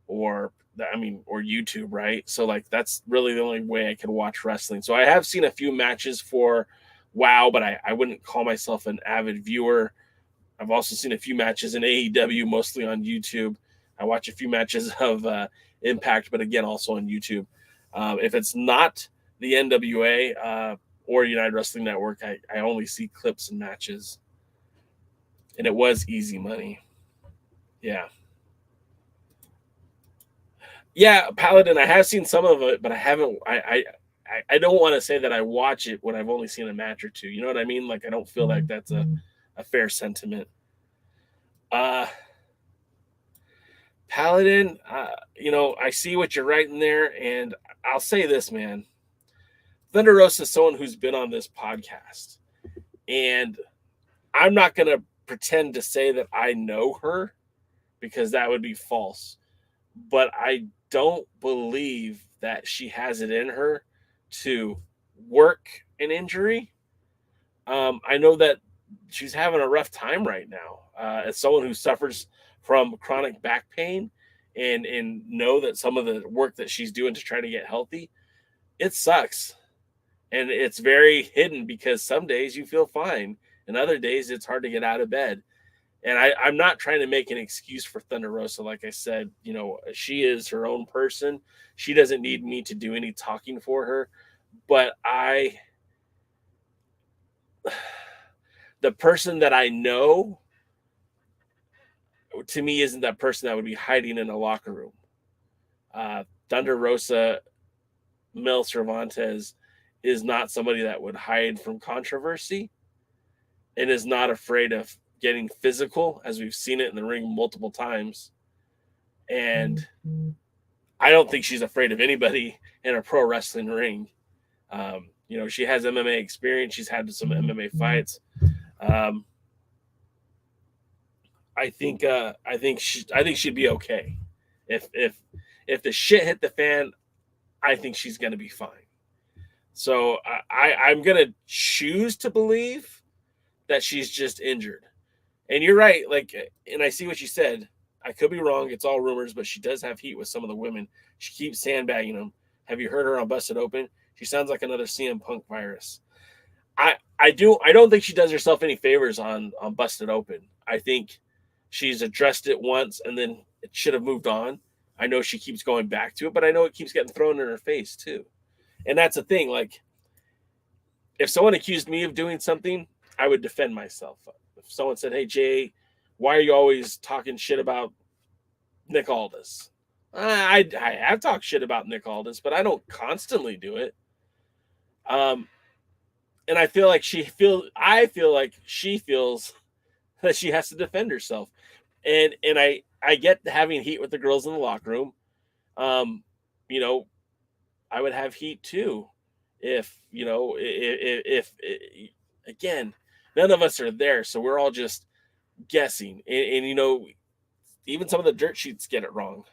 or YouTube, right? So like that's really the only way I can watch wrestling. So I have seen a few matches for WoW, but I wouldn't call myself an avid viewer. I've also seen a few matches in AEW, mostly on YouTube. I watch a few matches of Impact, but again, also on YouTube. If it's not the NWA or United Wrestling Network, I only see clips and matches. And it was Easy Money. Yeah. Yeah, Paladin, I have seen some of it, but I haven't. I don't want to say that I watch it when I've only seen a match or two. You know what I mean? Like, I don't feel like that's a fair sentiment. Paladin, I see what you're writing there, and I'll say this, man. Thunder Rosa is someone who's been on this podcast, and I'm not going to pretend to say that I know her, because that would be false. But I don't believe that she has it in her to work an injury. I know that she's having a rough time right now. As someone who suffers from chronic back pain and know that some of the work that she's doing to try to get healthy, it sucks. And it's very hidden, because some days you feel fine and other days it's hard to get out of bed. And I'm not trying to make an excuse for Thunder Rosa. Like I said, she is her own person. She doesn't need me to do any talking for her. But the person that I know, to me, isn't that person that would be hiding in a locker room. Thunder Rosa, Mel Cervantes, is not somebody that would hide from controversy and is not afraid of getting physical, as we've seen it in the ring multiple times. And I don't think she's afraid of anybody in a pro wrestling ring. She has MMA experience. She's had some MMA fights. I think she'd be okay. If the shit hit the fan, I think she's gonna be fine. So I'm gonna choose to believe that she's just injured. And you're right. And I see what you said. I could be wrong. It's all rumors, but she does have heat with some of the women. She keeps sandbagging them. Have you heard her on Busted Open? She sounds like another CM Punk virus. I don't think she does herself any favors on Busted Open. I think she's addressed it once and then it should have moved on. I know she keeps going back to it, but I know it keeps getting thrown in her face too. And that's the thing. Like, if someone accused me of doing something, I would defend myself. If someone said, "Hey, Jay, why are you always talking shit about Nick Aldis?" I have talked shit about Nick Aldis, but I don't constantly do it. And I feel like she feels that she has to defend herself. And I get having heat with the girls in the locker room. I would have heat too if again, none of us are there, so we're all just guessing. And even some of the dirt sheets get it wrong.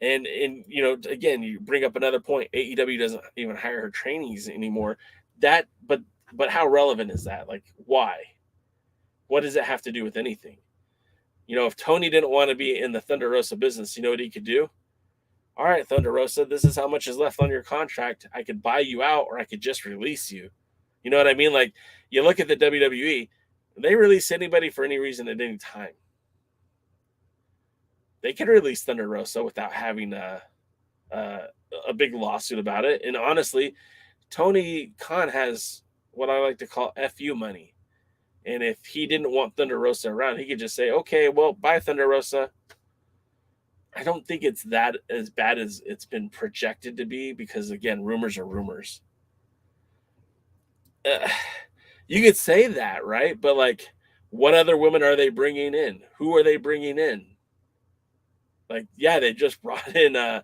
And again, you bring up another point. AEW doesn't even hire her trainees anymore. But how relevant is that? Like, why? What does it have to do with anything? You know, if Tony didn't want to be in the Thunder Rosa business, you know what he could do? All right, Thunder Rosa, this is how much is left on your contract. I could buy you out, or I could just release you. You know what I mean? Like, you look at the WWE, they release anybody for any reason at any time. They could release Thunder Rosa without having a big lawsuit about it. And honestly, Tony Khan has what I like to call FU money. And if he didn't want Thunder Rosa around, he could just say, okay, well, bye, Thunder Rosa. I don't think it's that as bad as it's been projected to be because, again, rumors are rumors. You could say that, right? But, like, what other women are they bringing in? Who are they bringing in? Like, yeah, they just brought in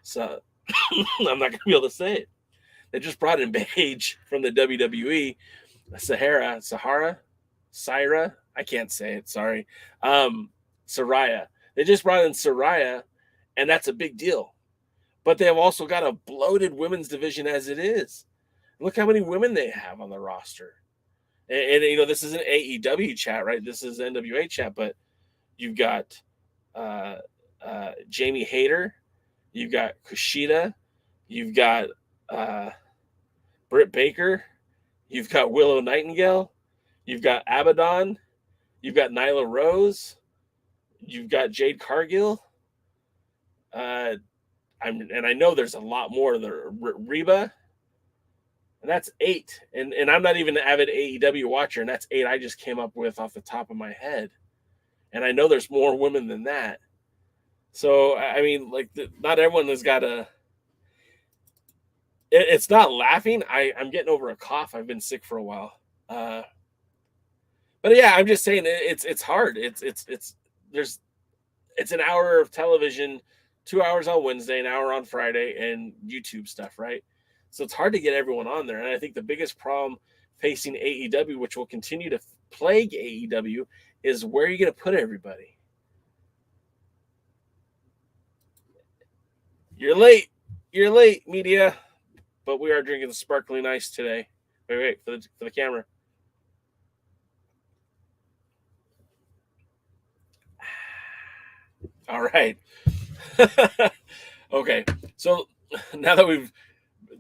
so I'm not going to be able to say it. They just brought in Paige from the WWE, Syra. I can't say it. Sorry. Saraya. They just brought in Saraya, and that's a big deal. But they have also got a bloated women's division as it is. Look how many women they have on the roster. And you know, this is an AEW chat, right? This is NWA chat, but you've got Jamie Hayter, you've got Kushida, you've got Britt Baker, you've got Willow Nightingale, you've got Abaddon, you've got Nyla Rose, you've got Jade Cargill, and I know there's a lot more. The Reba, and that's 8. And I'm not even an avid AEW watcher, and that's 8 I just came up with off the top of my head. And I know there's more women than that. So, I mean, like, not everyone has got a... It's not laughing. I'm getting over a cough. I've been sick for a while. But yeah, I'm just saying it's hard. It's an hour of television, 2 hours on Wednesday, an hour on Friday, and YouTube stuff, right? So it's hard to get everyone on there. And I think the biggest problem facing AEW, which will continue to plague AEW, is where are you going to put everybody? You're late, media. But we are drinking the sparkling ice today. Wait, for the camera. All right. Okay. So now that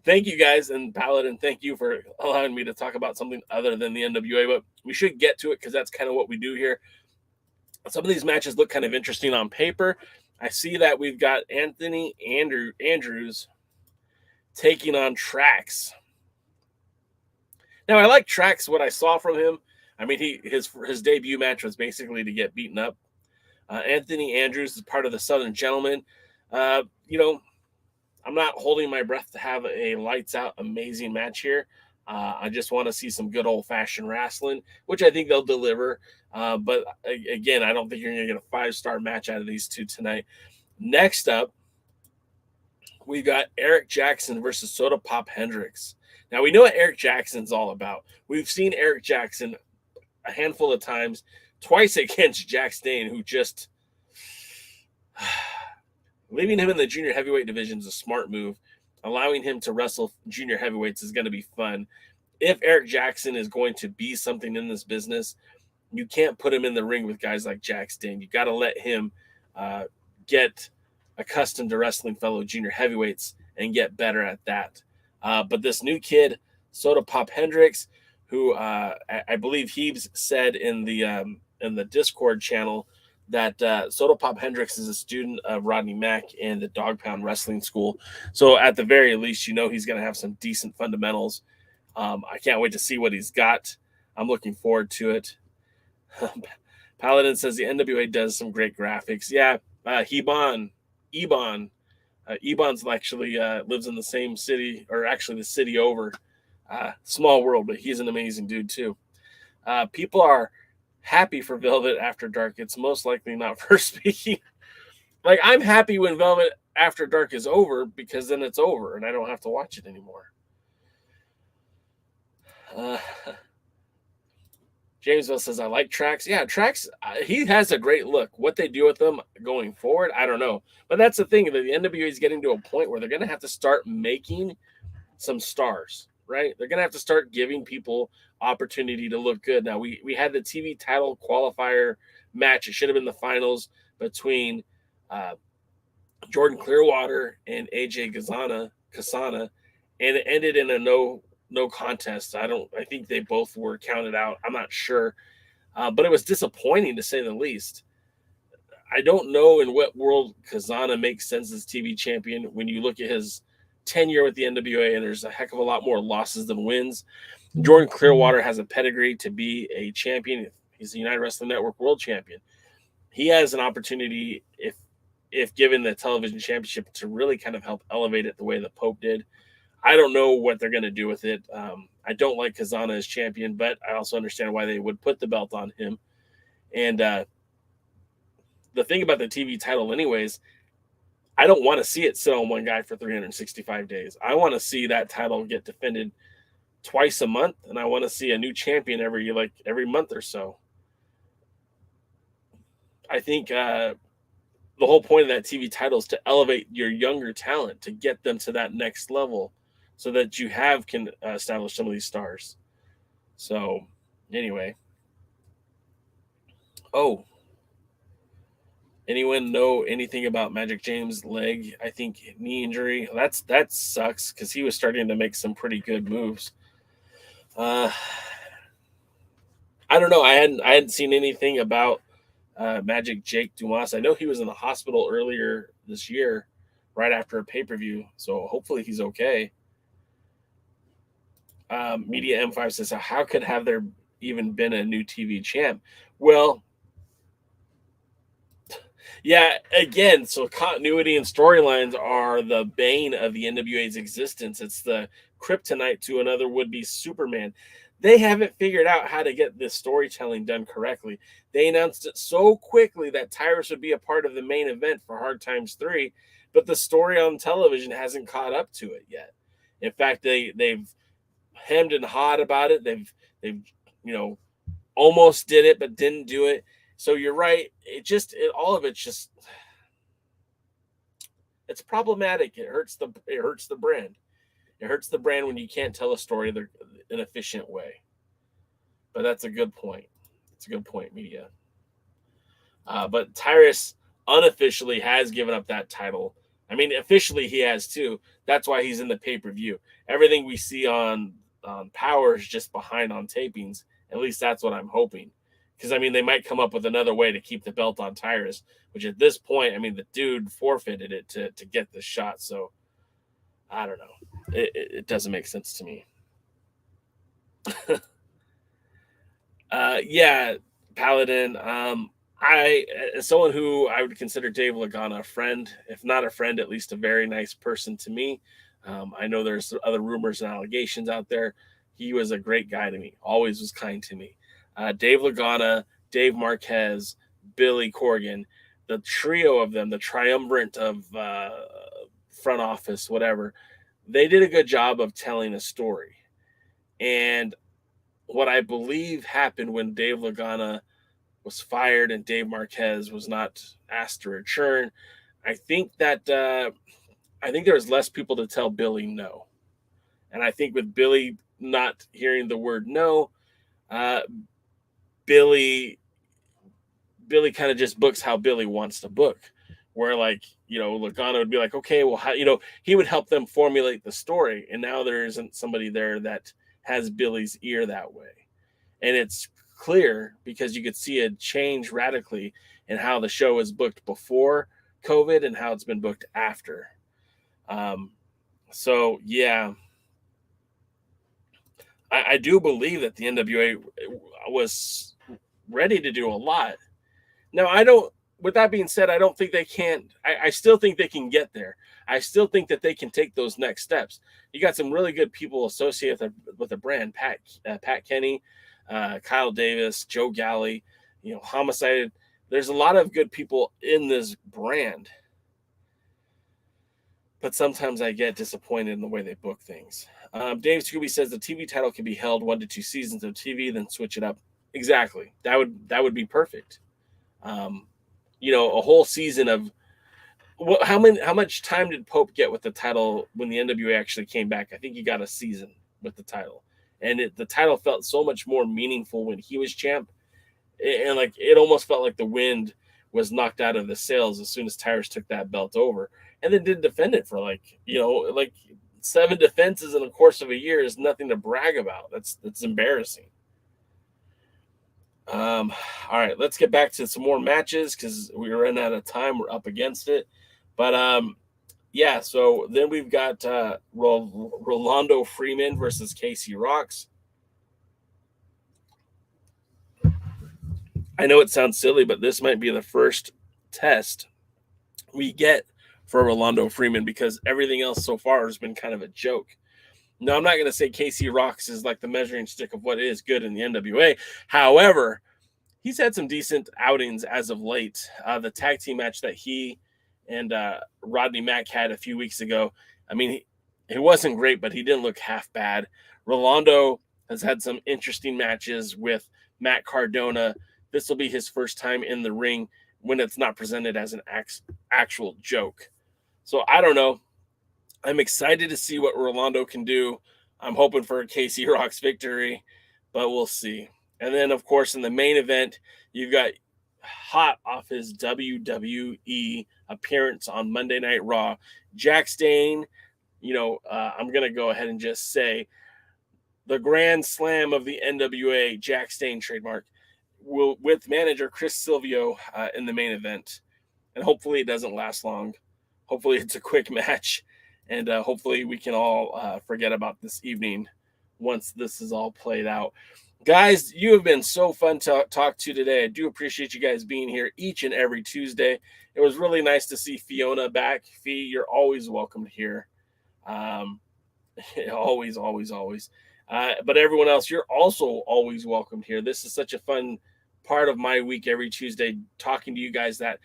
thank you guys, and Paladin, thank you for allowing me to talk about something other than the NWA, but we should get to it because that's kind of what we do here. Some of these matches look kind of interesting on paper. I see that we've got Anthony Andrews taking on Traxx. Now, I like Traxx, what I saw from him. I mean, his debut match was basically to get beaten up. Anthony Andrews is part of the Southern Gentlemen. You know, I'm not holding my breath to have a lights-out amazing match here. I just want to see some good old-fashioned wrestling, which I think they'll deliver. But, again, I don't think you're going to get a 5-star match out of these two tonight. Next up, we've got Eric Jackson versus Sodapop Hendricks. Now, we know what Eric Jackson's all about. We've seen Eric Jackson a handful of times, twice against Jax Dane, who just... leaving him in the junior heavyweight division is a smart move. Allowing him to wrestle junior heavyweights is going to be fun. If Eric Jackson is going to be something in this business, you can't put him in the ring with guys like Jax Dane. You got to let him get accustomed to wrestling fellow junior heavyweights and get better at that. But this new kid, Sodapop Hendricks, who I believe Heaves said in the Discord channel that Sodapop Hendricks is a student of Rodney Mack and the Dog Pound Wrestling School. So at the very least, you know he's going to have some decent fundamentals. I can't wait to see what he's got. I'm looking forward to it. Paladin says the NWA does some great graphics. Yeah, Ebon's actually lives in the same city, or actually the city over. Small world, but he's an amazing dude too. People are happy for Velvet After Dark. It's most likely not for speaking. Like, I'm happy when Velvet After Dark is over because then it's over and I don't have to watch it anymore. Jamesville says, I like Traxx. Yeah, Traxx, he has a great look. What they do with them going forward, I don't know. But that's the thing. The NWA is getting to a point where they're going to have to start making some stars. right? They're going to have to start giving people opportunity to look good. Now, we had the TV title qualifier match. It should have been the finals between Jordan Clearwater and AJ Kasana, and it ended in a no contest. I think they both were counted out. I'm not sure, but it was disappointing to say the least. I don't know in what world Kazana makes sense as TV champion when you look at his tenure with the NWA, and there's a heck of a lot more losses than wins. Jordan Clearwater has a pedigree to be a champion. He's the United Wrestling Network world champion. He has an opportunity, if given the television championship, to really kind of help elevate it the way the Pope did. I don't know what they're going to do with it. I don't like Kazana as champion, but I also understand why they would put the belt on him. And the thing about the TV title, anyways, I don't want to see it sit on one guy for 365 days. I want to see that title get defended twice a month, and I want to see a new champion every month or so. I think the whole point of that TV title is to elevate your younger talent, to get them to that next level, so that you can establish some of these stars. So, anyway. Oh, anyone know anything about Magic James' leg? I think knee injury. That sucks because he was starting to make some pretty good moves. I don't know. I hadn't seen anything about Magic Jake Dumas. I know he was in the hospital earlier this year, right after a pay-per-view. So hopefully he's okay. Media M5 says, how could have there even been a new TV champ? Well, yeah, again, so continuity and storylines are the bane of the NWA's existence. It's the kryptonite to another would-be Superman. They haven't figured out how to get this storytelling done correctly. They announced it so quickly that Tyrus would be a part of the main event for Hard Times 3, but the story on television hasn't caught up to it yet. In fact, they've hemmed and hawed about it. They've almost did it but didn't do it. So you're right. All of it's just, it's problematic. It hurts the brand. It hurts the brand when you can't tell a story in an efficient way. But that's a good point. It's a good point, media. But Tyrus unofficially has given up that title. I mean, officially he has too. That's why he's in the pay-per-view. Everything we see on Power is just behind on tapings. At least that's what I'm hoping. Because, I mean, they might come up with another way to keep the belt on Tyrus, which at this point, I mean, the dude forfeited it to get the shot. So, I don't know. It doesn't make sense to me. Yeah, Paladin. As someone who I would consider Dave Lagana a friend, if not a friend, at least a very nice person to me. I know there's other rumors and allegations out there. He was a great guy to me, always was kind to me. Dave Lagana, Dave Marquez, Billy Corgan, the trio of them, the triumvirate of front office, whatever, they did a good job of telling a story. And what I believe happened when Dave Lagana was fired and Dave Marquez was not asked to return, I think there was less people to tell Billy no. And I think with Billy not hearing the word no, Billy kind of just books how Billy wants to book, where Lagana would be like, okay, well, he would help them formulate the story. And now there isn't somebody there that has Billy's ear that way. And it's clear because you could see a change radically in how the show was booked before COVID and how it's been booked after. So yeah, I do believe that the NWA was ready to do a lot. Now, with that being said, I don't think they can't. I still think they can get there. I still think that they can take those next steps. You got some really good people associated with the brand. Pat Kenny, Kyle Davis, Joe Galley, Homicide. There's a lot of good people in this brand. But sometimes I get disappointed in the way they book things. Dave Scooby says the TV title can be held 1 to 2 seasons of TV, then switch it up. Exactly. That would be perfect. A whole season of how much time did Pope get with the title when the NWA actually came back? I think he got a season, with the title. And the title felt so much more meaningful when he was champ. And like, it almost felt like the wind was knocked out of the sails as soon as Tyrus took that belt over, and then didn't defend it for like 7 defenses in the course of a year is nothing to brag about. That's embarrassing. All right, let's get back to some more matches because we ran out of time. We're up against it. But yeah, so then we've got Rolando Freeman versus KC Roxx. I know it sounds silly, but this might be the first test we get for Rolando Freeman because everything else so far has been kind of a joke. Now, I'm not going to say KC Roxx is like the measuring stick of what is good in the NWA. However, he's had some decent outings as of late. The tag team match that he and Rodney Mack had a few weeks ago, I mean, it wasn't great, but he didn't look half bad. Rolando has had some interesting matches with Matt Cardona. This will be his first time in the ring when it's not presented as an actual joke. So I don't know. I'm excited to see what Rolando can do. I'm hoping for a KC Roxx victory, but we'll see. And then, of course, in the main event, you've got hot off his WWE appearance on Monday Night Raw, Jax Dane. I'm going to go ahead and just say the Grand Slam of the NWA, Jax Dane trademark, with manager Chris Silvio in the main event. And hopefully it doesn't last long. Hopefully it's a quick match. And hopefully we can all forget about this evening once this is all played out. Guys, you have been so fun to talk to today. I do appreciate you guys being here each and every Tuesday. It was really nice to see Fiona back. Fee, you're always welcome here. Always, always, always. But everyone else, you're also always welcome here. This is such a fun part of my week every Tuesday, talking to you guys that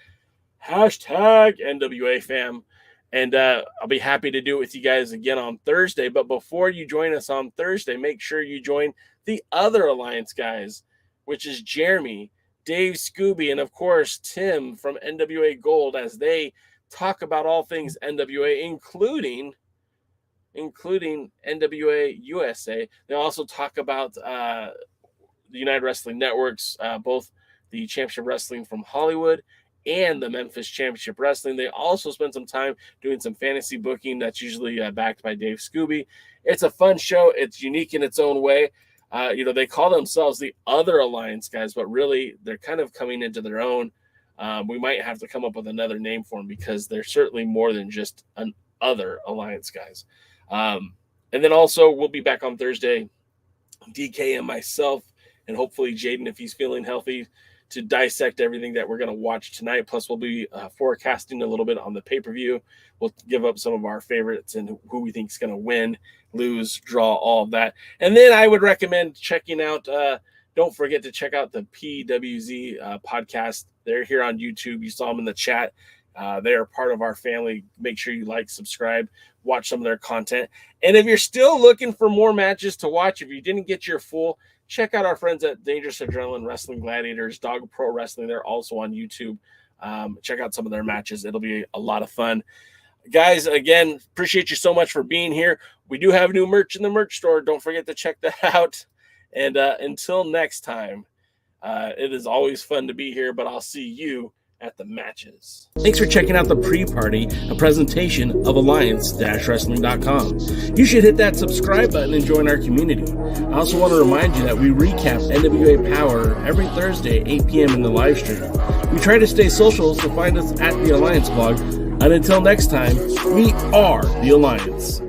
hashtag NWA fam. And I'll be happy to do it with you guys again on Thursday. But before you join us on Thursday, make sure you join the other Alliance guys, which is Jeremy, Dave Scooby, and of course, Tim from NWA Gold, as they talk about all things NWA, including NWA USA. They also talk about the United Wrestling Networks, both the Championship Wrestling from Hollywood and the Memphis Championship Wrestling. They also spend some time doing some fantasy booking that's usually backed by Dave Scooby. It's a fun show. It's unique in its own way. They call themselves the other Alliance guys, but really they're kind of coming into their own. We might have to come up with another name for them because they're certainly more than just an other Alliance guys. And then also we'll be back on Thursday, DK and myself, and hopefully Jaden, if he's feeling healthy, to dissect everything that we're going to watch tonight. Plus, we'll be forecasting a little bit on the pay-per-view. We'll give up some of our favorites and who we think is going to win, lose, draw, all of that. And then I would recommend checking out, don't forget to check out the PWZ podcast. They're here on YouTube. You saw them in the chat. They are part of our family. Make sure you like, subscribe, watch some of their content. And if you're still looking for more matches to watch, if you didn't get your full, check out our friends at Dangerous Adrenaline Wrestling Gladiators, Dog Pro Wrestling. They're also on YouTube. Check out some of their matches. It'll be a lot of fun. Guys, again, appreciate you so much for being here. We do have new merch in the merch store. Don't forget to check that out. And until next time, it is always fun to be here, but I'll see you at the matches. Thanks for checking out the pre-party, a presentation of Alliance-Wrestling.com. You should hit that subscribe button and join our community. I also want to remind you that we recap NWA POWERRR every Thursday at 8 p.m. in the live stream. We try to stay social, so find us at the Alliance blog. And until next time, we are the Alliance.